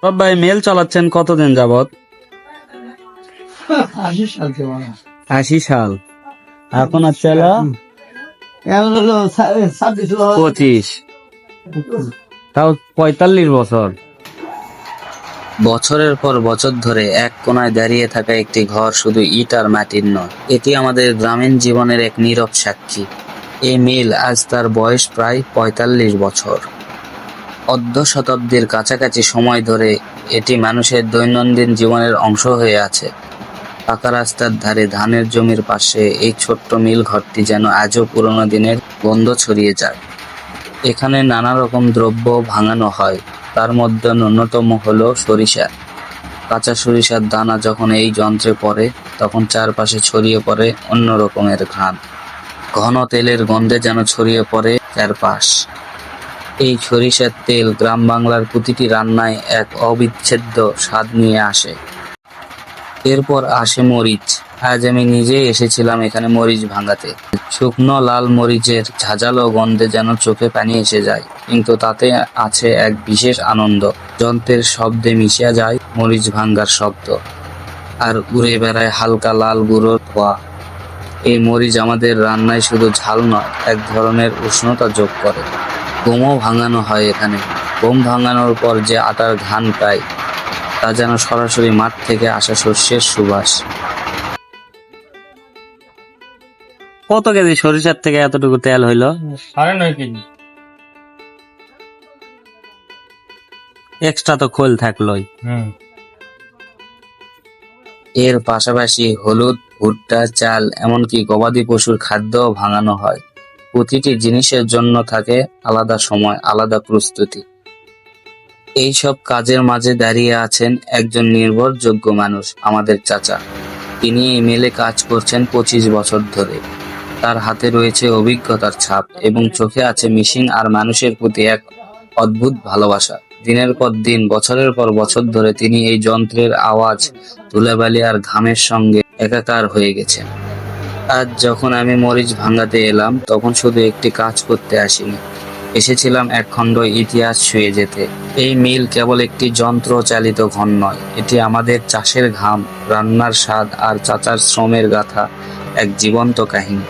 ভাই মেল চালাচ্ছেন কতদিন যাবত? 80 সাল থেকে 80 সাল। এখন আর চালা এখন হলো 26 25, তাও 45 বছর। বছরের পর বছর ধরে এক কোনায় দাঁড়িয়ে থাকা একটি ঘর শুধু ইট আর মাটির নয়, এটি আমাদের গ্রামীণ জীবনের এক নীরব সাক্ষী। এই মিল আজ তার বয়স প্রায় 45 বছর। অর্ধ শতাব্দীর কাছাকাছি সময় ধরে এটি মানুষের দৈনন্দিন জীবনের অংশ হয়ে আছে। পাকা রাস্তার ধারে ধানের জমির পাশে এই ছোট্ট মিল ঘরটি যেন আজও পুরনো দিনের গন্ধ ছড়িয়ে যায়। এখানে নানা রকম দ্রব্য ভাঙানো হয়, তার মধ্যে অন্যতম হলো সরিষা। কাঁচা সরিষার দানা যখন এই যন্ত্রে পড়ে তখন চারপাশে ছড়িয়ে পড়ে অন্য রকমের ঘ্রাণ। ঘন তেলের গন্ধে যেন ছড়িয়ে পড়ে চারপাশ। এই সরিষার তেল গ্রাম বাংলার প্রতিটি রান্নায় এক অবিচ্ছেদ্য স্বাদ নিয়ে আসে। এরপর আসে মরিচ। আজ আমি নিজেই এসেছিলাম এখানে মরিচ ভাঙাতে। শুকনো লাল মরিচের ঝাঁঝালো গন্ধে যেন চোখে পানি এসে যায়, কিন্তু তাতে আছে এক বিশেষ আনন্দ। যন্ত্রের শব্দে মিশে যায় মরিচ ভাঙ্গার শব্দ, আর উড়ে বেড়ায় হালকা লাল গুঁড়োর ধোঁয়া। এই মরিচ আমাদের রান্নায় শুধু ঝাল নয়, এক ধরনের উষ্ণতা যোগ করে। গমও ভাঙানো হয় এখানে। গম ভাঙানোর পর যে আটার ঘ্রাণ পাই, তা যেন সরাসরি মাঠ থেকে আসা শস্যের সুবাস। কত কেজি সরিষার থেকে এতটুকু তেল হইল? 9.5 কেজি। এক্সট্রা তো খোল থাকলোই। এর পাশাপাশি হলুদ, ভুট্টা, চাল, এমনকি গবাদি পশুর খাদ্যও ভাঙানো হয়। প্রতিটি জিনিসের জন্য থাকে আলাদা সময়, আলাদা প্রস্তুতি। এই সব কাজের মাঝে দাঁড়িয়ে আছেন একজন নির্ভরযোগ্য মানুষ, আমাদের চাচা। তিনি এই মেলে কাজ করছেন 25 বছর ধরে। তার হাতে রয়েছে অভিজ্ঞতার ছাপ এবং চোখে আছে মেশিন আর মানুষের প্রতি এক অদ্ভুত ভালোবাসা। দিনের পর দিন, বছরের পর বছর ধরে তিনি এই যন্ত্রের আওয়াজ, ধুলাবালি আর ঘামের সঙ্গে একাকার হয়ে গেছেন। আজ যখন আমি মরিচ ভাঙাতে এলাম, তখন শুধু একটি কাজ করতে আসিনি, এসেছিলাম এক খণ্ড ইতিহাস ছুঁয়ে যেতে। এই মিল কেবল একটি যন্ত্র চালিত ঘর নয়, এটি আমাদের চাষের ঘাম, রান্নার স্বাদ আর চাচার শ্রমের গাথা এক জীবন্ত কাহিনী।